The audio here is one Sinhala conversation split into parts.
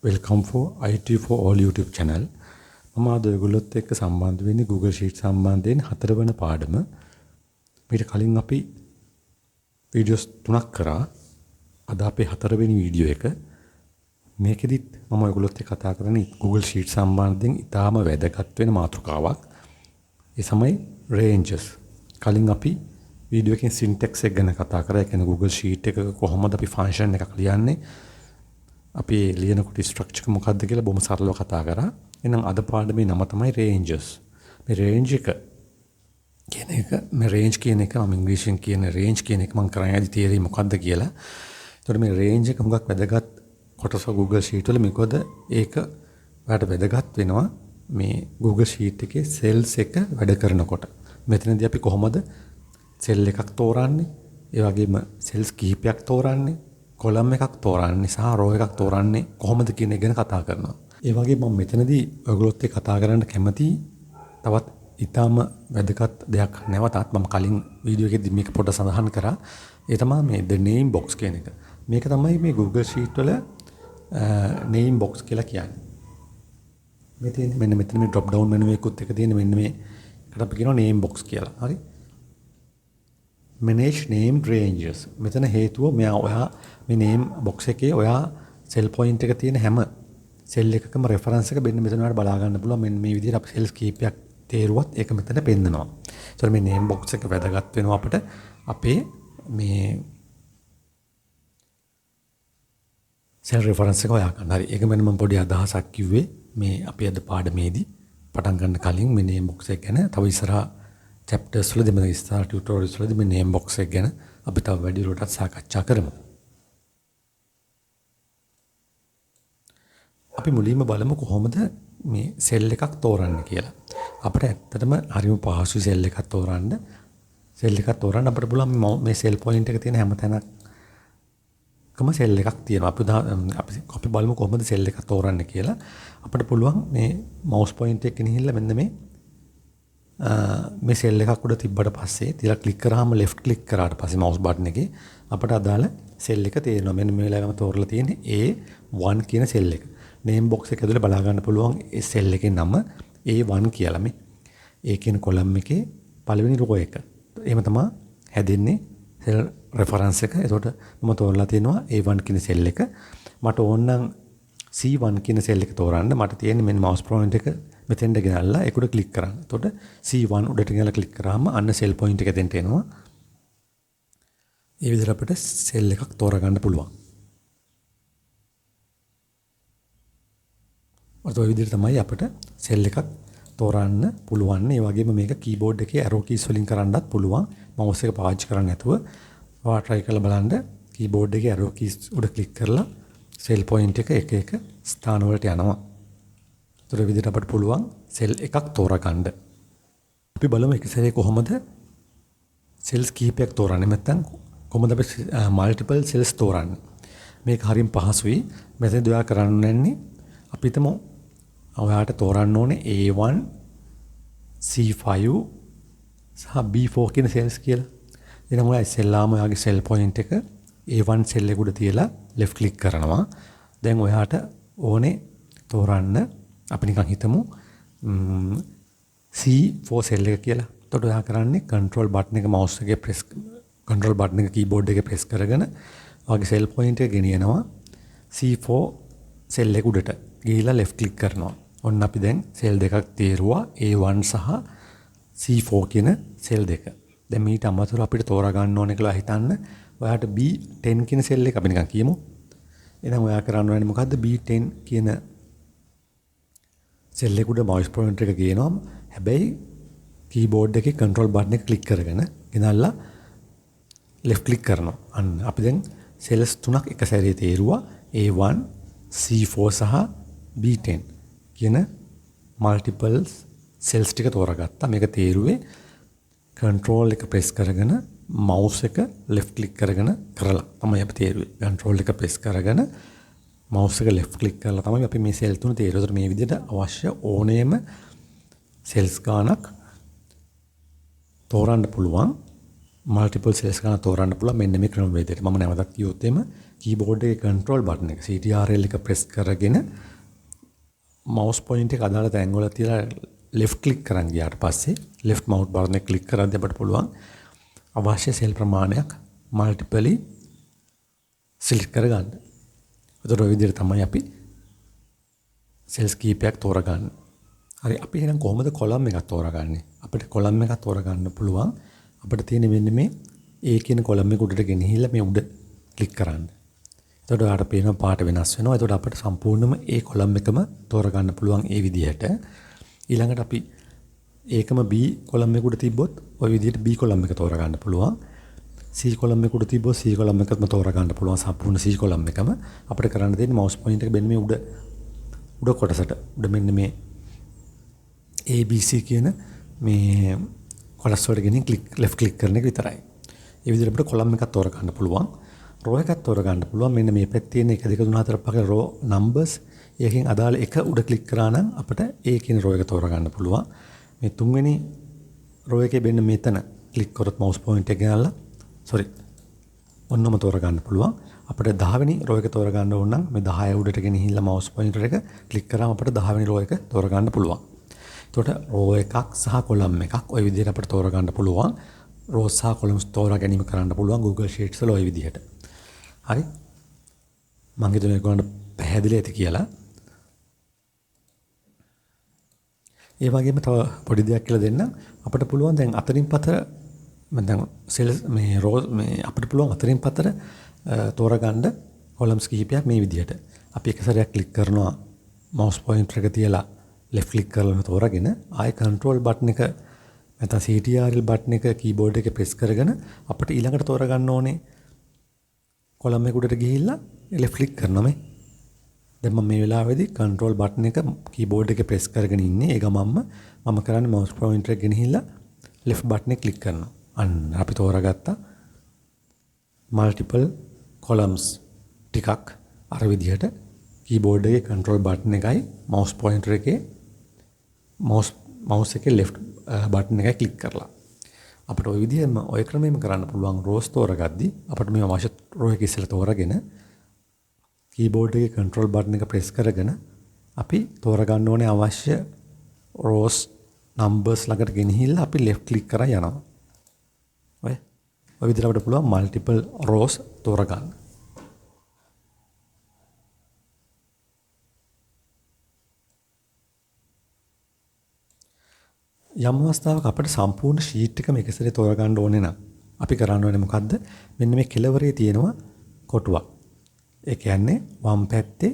Welcome for IT for all YouTube channel. මම අද ඔයගොල්ලොත් එක්ක සම්බන්ධ වෙන්නේ Google Sheet සම්බන්ධයෙන් හතරවන පාඩම. මීට කලින් අපි වීඩියෝස් 3ක් කරා. අද අපේ හතරවෙනි වීඩියෝ එක. මේකෙදිත් මම ඔයගොල්ලොත් එක්ක කතා කරන්නේ Google Sheet සම්බන්ධයෙන් ඉතාම වැදගත් වෙන මාතෘකාවක්. ඒ තමයි ranges. කලින් අපි වීඩියෝ එකකින් syntax එක ගැන කතා කරා. ඒ කියන්නේ Google Sheet එකක කොහොමද අපි function එකක් ලියන්නේ? අපි ලියනකොට ස්ට්‍රක්චර් එක මොකක්ද කියලා බොහොම සරලව කතා කරා. එහෙනම් අද පාඩමේ නම තමයි ranges. මේ range එක කියන එක මම ඉංග්‍රීසියෙන් කියන range කියන එක මම කරන්නේ ඇති තියරි මොකක්ද කියලා. ඒතකොට මේ range එක මොකක් වැදගත් කොටස Google Sheet වල මොකද ඒක ඔයාලට වැදගත් වෙනවා මේ Google Sheet එකේ cells එක වැඩ කරනකොට. මෙතනදී අපි කොහොමද cell එකක් තෝරන්නේ? ඒ වගේම cells කිහිපයක් තෝරන්නේ? කොලම් එකක් තෝරන්නේ සහ රෝ එකක් තෝරන්නේ කොහොමද කියන එක ගැන කතා කරනවා. ඒ වගේ මම මෙතනදී ඔයගොල්ලොත් එක්ක කතා කරන්න කැමති තවත් ඊටාම වැදගත් දෙයක් නැවතත් මම කලින් වීඩියෝ එකේදී මේක පොඩ්ඩක් සඳහන් කරා. ඒ තමයි මේ the name box කියන එක. මේක තමයි මේ Google Sheet වල name box කියලා කියන්නේ. මේ තියෙන මෙන්න මෙතන මේ drop down menu එකකුත් එක තියෙන මෙන්න මේකට අපි කියනවා name box කියලා. හරි? manage name ranges. මෙතන හේතුව ඔයා මේ name box එකේ ඔයා cell point එක තියෙන හැම cell එකකම reference එක මෙන්න මෙතන ඔයාලට බලා ගන්න පුළුවන්. මෙන්න මේ විදිහට අපි cells කීපයක් තේරුවත් ඒක මෙතන පෙන්නනවා. ඒතර මේ name box එක වැදගත් වෙනවා අපිට අපේ මේ cell reference එක හොයා ගන්න. හරි. ඒක මෙන්න මම පොඩි අදහසක් කිව්වේ මේ අපි අද පාඩමේදී පටන් ගන්න කලින් මේ name box එක ගැන තව ඉස්සරහා chapters වලදී මේ ඉස්සරහ tutorials වලදී මේ name box එක ගැන අපි තව වැඩිදුරටත් සාකච්ඡා කරමු. අපි මුලින්ම බලමු කොහොමද මේ cell එකක් තෝරන්නේ කියලා. අපිට ඇත්තටම හරිම පහසුයි cell එකක් තෝරන්න. cell එකක් තෝරන්න අපිට පුළුවන් මේ cell point එක තියෙන හැම තැනකම cell එකක් තියෙනවා. අපි බලමු කොහොමද cell එකක් තෝරන්නේ කියලා. අපිට පුළුවන් මේ mouse point එක ගෙනහිල්ලා මෙන්න මේ cell එකක් උඩ තිබ්බට පස්සේ තියලා ක්ලික් කරාම left click කරාට පස්සේ mouse button එකේ අපිට අදාළ cell එක තේරෙනවා. මෙන්න මේ වෙලාවම තෝරලා තියෙන්නේ A1 කියන cell එක. name box එක ඇතුලේ බලා ගන්න පුළුවන් ඒ cell එකේ නම A1 කියලා මේ. ඒ කියන column එකේ පළවෙනි row එක. එහෙම තමයි හැදෙන්නේ cell reference එක. ඒකට මම තෝරලා තියෙනවා A1 කියන cell එක. මට ඕන නම් C1 කියන cell එක තෝරන්න. මට තියෙන්නේ මෙන්න mouse point එක මෙතෙන්ට ගෙනල්ලා ඒක උඩ ක්ලික් කරන්න. එතකොට C1 උඩට ගෙනල්ලා ක්ලික් කරාම අන්න cell point එක දෙන්න එනවා. ඒ විදිහට අපිට cell එකක් තෝරගන්න පුළුවන්. ඔය විදිහට තමයි අපිට cell එකක් තෝරන්න පුළුවන්. ඒ වගේම මේක keyboard එකේ arrow keys වලින් කරන්නත් පුළුවන්. mouse එක පාවිච්චි කරන්නේ නැතුව ඔයා try කරලා බලන්න keyboard එකේ arrow keys උඩ ක්ලික් කරලා cell point එක එක ස්ථාන වලට යනවා. ඒතර විදිහට අපිට පුළුවන් cell එකක් තෝරගන්න. අපි බලමු එක සැරේ කොහොමද cells කීපයක් තෝරන්නේ නැත්නම් කොහොමද අපි multiple cells තෝරන්නේ. මේක හරියම පහසුයි. මෙතනදී ඔයා කරන්න ඕනේ අපි හිතමු ඔයාට තෝරන්න ඕනේ A1 C5 සහ B4 කියන cells කියලා. එහෙනම් ඔයා ඉස්සෙල්ලාම ඔයාගේ cell point එක A1 cell එක උඩ තියලා left click කරනවා. දැන් ඔයාට ඕනේ තෝරන්න අපි නිකන් හිතමු C4 cell එක කියලා. එතකොට ඔයා කරන්නේ control button එක mouse එකේ control button එක keyboard එකේ press කරගෙන ඔයාගේ cell point එක ගෙනියනවා C4 cell එක උඩට. ගිහිලා left click කරනවා. ඔන්න අපි දැන් cell දෙකක් තේරුවා A1 සහ C4 කියන cell දෙක. දැන් මීට අමතරව අපිට තෝරා ගන්න ඕනේ කියලා හිතන්න. ඔයාට B10 කියන cell එක අපි නිකන් කියමු. එහෙනම් ඔයා කරන්න ඕනේ මොකද්ද B10 කියන cell එක උඩ mouse pointer එක ගේනවා. හැබැයි keyboard එකේ control button එක click කරගෙන ගෙනල්ලා left click කරනවා. අන්න අපි දැන් cells තුනක් එක සැරේ තේරුවා A1 C4 සහ B10 කියන multiple cells ටික තෝරාගත්තා. මේක තේරුවේ control එක press කරගෙන mouse එක left click කරගෙන කරලා තමයි අපි තේරුවේ. control එක press කරගෙන mouse එක left click කරලා තමයි අපි මේ cell තුන තේරුවේ. මේ විදිහට අවශ්‍ය ඕනෑම cells ගානක් තෝරන්න පුළුවන්. මල්ටිපල් සෙල්ස් ගන්න තෝරන්න පුළුවන් මෙන්න මේ ක්‍රමවේදයට. මම නැවතත් කිව්වොත් එimhe කීබෝඩ් එකේ කන්ට්‍රෝල් බටන් එක CTRL එක ප්‍රෙස් කරගෙන මවුස් පොයින්ටර් එක අදාළ තැන්වල තියලා left click කරන් ගියාට පස්සේ left mouse button එක click කරද්දී අපිට පුළුවන් අවශ්‍ය සෙල් ප්‍රමාණයක් multiply select කරගන්න. ඒතර ඔය විදිහට තමයි අපි සෙල්ස් කීපයක් තෝරගන්නේ. හරි අපි එහෙනම් කොහොමද කොලම් එකක් තෝරගන්නේ? අපිට කොලම් එකක් තෝරගන්න පුළුවන් අපිට තියෙන මෙන්න මේ A කියන කොලම් එක උඩට ගෙනහිල්ලා මේ උඩ ක්ලික් කරන්න. එතකොට ඔයාලට පේන පාට වෙනස් වෙනවා. එතකොට අපිට සම්පූර්ණයෙන්ම A කොලම් එකම තෝරගන්න පුළුවන් ඒ විදිහට. ඊළඟට අපි ඒකම B කොලම් එක උඩ තිබ්බොත් ওই විදිහට B කොලම් එක තෝරගන්න පුළුවන්. C කොලම් එක උඩ තිබ්බොත් C කොලම් එකම තෝරගන්න පුළුවන් සම්පූර්ණ C කොලම් එකම. අපිට කරන්න තියෙන්නේ මවුස් පොයින්ටර් එක මෙන්න මේ උඩ කොටසට උඩ මෙන්න මේ ABC කියන මේ කොටස් වලට ගෙනින් left click කරන එක විතරයි. ඒ විදිහට අපිට කොලම් එකක් තෝරගන්න පුළුවන්. row එකක් තෝරගන්න පුළුවන්. මෙන්න මේ පැත්තේ තියෙන 1 2 3 4 5 row numbers එකකින් අදාළ එක උඩ ක්ලික් කරා නම් අපිට A කියන row එක තෝරගන්න පුළුවන්. මේ තුන්වෙනි row එකේ මෙන්න මෙතන ක්ලික් කරොත් mouse point එක ගෙනල්ලා ඔන්නම තෝරගන්න පුළුවන්. අපිට 10 වෙනි row එක තෝරගන්න ඕන නම් මේ 10 උඩට ගෙනහිල්ලා mouse pointer එක ක්ලික් කරාම අපිට 10 වෙනි row එක තෝරගන්න පුළුවන්. එතකොට row එකක් සහ column එකක් ওই විදිහට අපිට තෝරගන්න පුළුවන්. rows සහ columns තෝරා ගැනීම කරන්න පුළුවන් Google Sheets වල ওই විදිහට. හරි? මම හිතන්නේ ඔයගොල්ලන්ට පැහැදිලි ඇති කියලා. ඒ වගේම තව පොඩි දෙයක් කියලා දෙන්න. අපිට පුළුවන් දැන් අතරින් පතර දැන් සෙල්ස් මේ rows මේ අපිට පුළුවන් අතරින් පතර තෝරගන්න columns කිහිපයක් මේ විදිහට. අපි එක සැරයක් ක්ලික් කරනවා mouse pointer එක තියලා left click කරලා තෝරාගෙන ආයෙ control button එක නැත්නම් CTRL button එක keyboard එකේ press කරගෙන අපිට ඊළඟට තෝරගන්න ඕනේ column එක උඩට ගිහිල්ලා left click කරනවා මේ. දැන් මම මේ වෙලාවේදී control button එක keyboard එකේ press කරගෙන ඉන්නේ. ඒ ගමන්ම මම කරන්නේ mouse pointer එක ගෙනහිල්ලා left button එක click කරනවා. අන්න අපි තෝරාගත්තා multiple columns ටිකක් අර විදිහට keyboard එකේ control button එකයි mouse pointer එකේ mouse එකේ left button එකයි click කරලා අපිට ওই විදිහෙම ওই ක්‍රමෙම කරන්න පුළුවන් rows තෝරගද්දි අපිට මේ අවශ්‍ය row එක ඉස්සෙල්ලා තෝරාගෙන keyboard එකේ control button එක press කරගෙන අපි තෝරගන්න ඕනේ අවශ්‍ය rows numbers ළඟට ගෙනහිල්ලා අපි left click කරා යනවා. ඔය විදිහට අපිට පුළුවන් multiple rows තෝරගන්න. යම් අවස්ථාවක අපිට සම්පූර්ණ sheet එකම එක සැරේ තෝරගන්න ඕනේ නම් අපි කරන්න ඕනේ මොකද්ද? මෙන්න මේ කෙළවරේ තියෙනවා කොටුවක්. ඒ කියන්නේ වම් පැත්තේ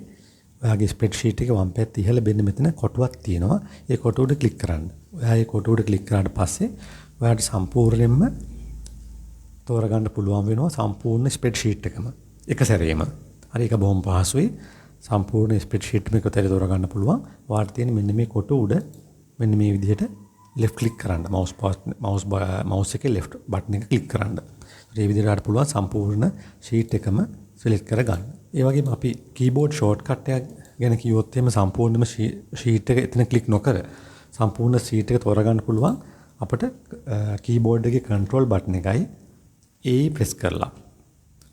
ඔයාගේ ස්ප්‍රෙඩ්ෂීට් එකේ වම් පැත්තේ ඉහළ මෙන්න මෙතන කොටුවක් තියෙනවා. ඒ කොටුව උඩ ක්ලික් කරන්න. ඔයා ඒ කොටුව උඩ ක්ලික් කරාට පස්සේ ඔයාට සම්පූර්ණයෙන්ම තෝරගන්න පුළුවන් වෙනවා සම්පූර්ණ ස්ප්‍රෙඩ්ෂීට් එකම එක සැරේම. හරි ඒක බොහොම පහසුයි. සම්පූර්ණ ස්ප්‍රෙඩ්ෂීට් එකම එකතැන තෝරගන්න පුළුවන්. ඔයාට තියෙන මෙන්න මේ කොටුව උඩ මෙන්න මේ විදිහට left click කරන්න. mouse එකේ left button එක click කරන්න. ඒ විදිහට පුළුවන් සම්පූර්ණ sheet එකම select කරගන්න. ඒ වගේම අපි keyboard shortcut එක ගැන කිව්වොත් එහෙම සම්පූර්ණම sheet එක එතන click නොකර සම්පූර්ණ sheet එක තෝරගන්න පුළුවන් අපිට keyboard එකේ control button එකයි A press කරලා.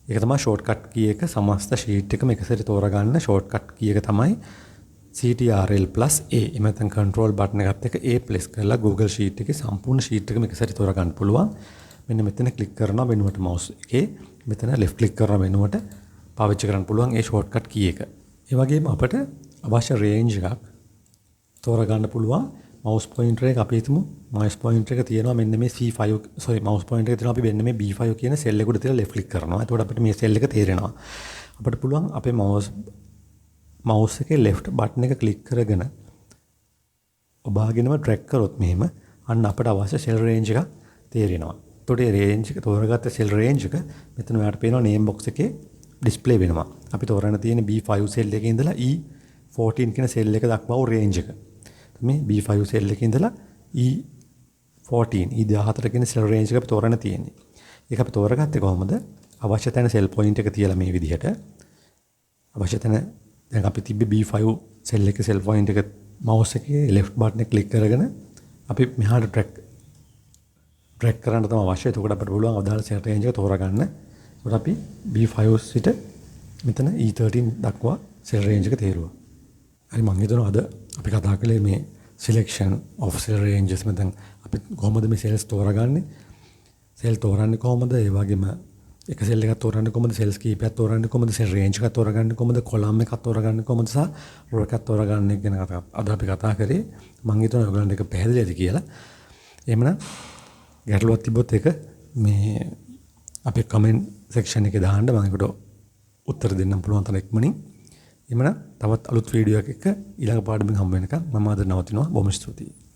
ඒක තමයි shortcut key එක සමස්ත sheet එකම එකසැරේ තෝරගන්න shortcut key එක තමයි CTRL+A. එහෙම නැත්නම් control button එකත් එක්ක A press කරලා Google Sheet එකේ සම්පූර්ණ sheet එකම එකසැරේ තෝරගන්න පුළුවන්. මෙන්න මෙතන click කරනවා වෙනුවට mouse එකේ මෙතන left click කරන වෙනුවට පාවිච්චි කරන්න පුළුවන් ඒ shortcut key එක. ඒ වගේම අපිට අවශ්‍ය range එකක් තෝරගන්න පුළුවන්. mouse pointer එක අපි හිතමු mouse pointer එක තියෙනවා මෙන්න මේ C5 mouse pointer එක තියෙනවා අපි මෙන්න මේ B5 කියන cell එක උඩ තියලා left click කරනවා. එතකොට අපිට මේ cell එක තේරෙනවා. අපිට පුළුවන් අපේ mouse එකේ left button එක click කරගෙන ඔබාගෙනම drag කරොත් මෙහෙම අන්න අපිට අවශ්‍ය cell range එක තේරෙනවා. එතකොට මේ range එක තෝරගත්ත cell range එක මෙතන ඔයාලට පේනවා name box එකේ display වෙනවා. අපි තෝරන්න තියෙන B5 cell එකේ ඉඳලා E14 කියන cell එක දක්වා range එක. මේ B5 cell එකේ ඉඳලා E14 කියන cell range එක අපි තෝරන්න තියෙන්නේ. ඒක අපි තෝරගත්තේ කොහොමද? අවශ්‍ය තැන cell point එක තියලා මේ විදිහට අවශ්‍ය තැන දැන් අපි තිබ්බේ B5 cell එකේ cell point එක mouse එකේ left button එක click කරගෙන අපි මෙහාට ට්‍රැක් කරන්න තමයි අවශ්‍ය. එතකොට අපිට පුළුවන් අදාළ සෙල් රේන්ජ් එක තෝරගන්න. ඒකට අපි B5 සිට මෙතන E13 දක්වා සෙල් රේන්ජ් එක තේරුවා. හරි මම හිතනවා අද අපි කතා කළේ මේ selection of cell ranges මෙතන අපි කොහොමද මේ සෙල්ස් තෝරගන්නේ? සෙල් තෝරන්නේ කොහොමද? ඒ වගේම එක සෙල් එකක් තෝරන්නේ කොහොමද? සෙල්ස් කීපයක් තෝරන්නේ කොහොමද? සෙල් රේන්ජ් එකක් තෝරගන්නේ කොහොමද? කොලම් එකක් තෝරගන්නේ කොහොමද? සහ රෝ එකක් තෝරගන්නේ ගැන අද අපි කතා කරේ. මම හිතනවා ඔයගොල්ලන්ට ඒක පැහැදිලිද කියලා. එහෙමනම් ගැටලුවක් තිබ්බොත් ඒක මේ අපේ කමෙන්ට් සෙක්ෂන් එකේ දාන්න මම ඒකට උත්තර දෙන්නම් පුළුවන් තරම් ඉක්මනින්. එහෙමනම් තවත් අලුත් වීඩියෝ එකක ඊළඟ පාඩමෙන් හම්බ වෙනකම් මම අද නවතිනවා. බොහොම ස්තුතියි.